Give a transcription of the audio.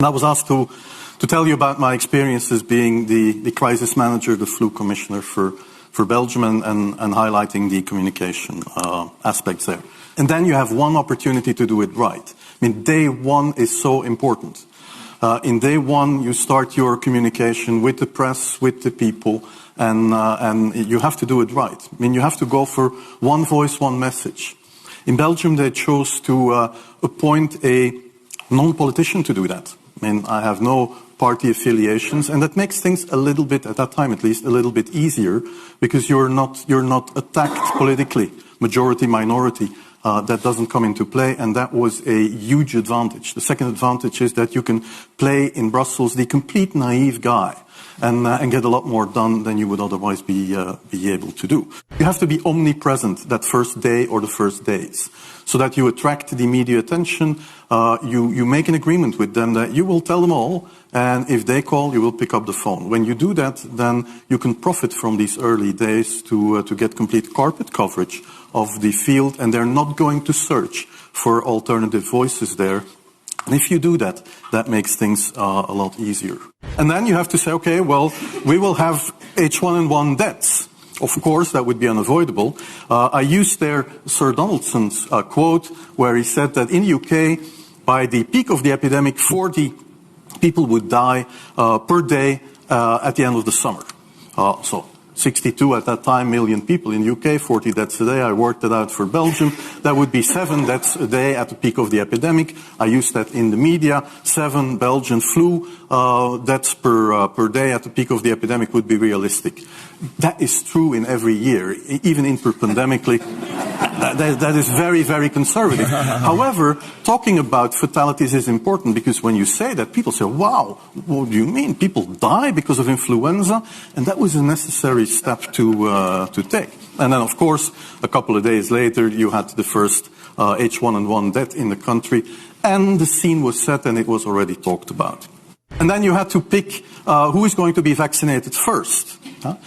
I was asked to tell you about my experiences being the crisis manager, the flu commissioner for Belgium, and highlighting the communication aspects there. And then you have one opportunity to do it right. I mean, day one is so important. In day one, you start your communication with the press, with the people, and you have to do it right. I mean, you have to go for one voice, one message. In Belgium, they chose to appoint a non-politician to do that. I mean, I have no party affiliations, and that makes things a little bit, at that time at least, a little bit easier, because you're not attacked politically, majority, minority. That doesn't come into play, and that was a huge advantage. The second advantage is that you can play in Brussels the complete naive guy and get a lot more done than you would otherwise be able to do. You have to be omnipresent that first day or the first days, so that you attract the media attention. You make an agreement with them that you will tell them all, and if they call, you will pick up the phone. When you do that, then you can profit from these early days to get complete carpet coverage of the field, and they're not going to search for alternative voices there. And if you do that, that makes things a lot easier. And then you have to say, okay, well, we will have H1N1 deaths. Of course, that would be unavoidable. I used there Sir Donaldson's quote, where he said that in the UK, by the peak of the epidemic, 40 people would die per day at the end of the summer. So 62 at that time million people in the UK, 40 deaths a day. I worked it out for Belgium. That would be 7 deaths a day at the peak of the epidemic. I used that in the media. 7 Belgian flu deaths per day at the peak of the epidemic would be realistic. That is true in every year, even interpandemically. That is very, very conservative. However, talking about fatalities is important, because when you say that, people say, wow, what do you mean? People die because of influenza? And that was a necessary step to take. And then, of course, a couple of days later, you had the first H1N1 death in the country, and the scene was set and it was already talked about. And then you had to pick who is going to be vaccinated first.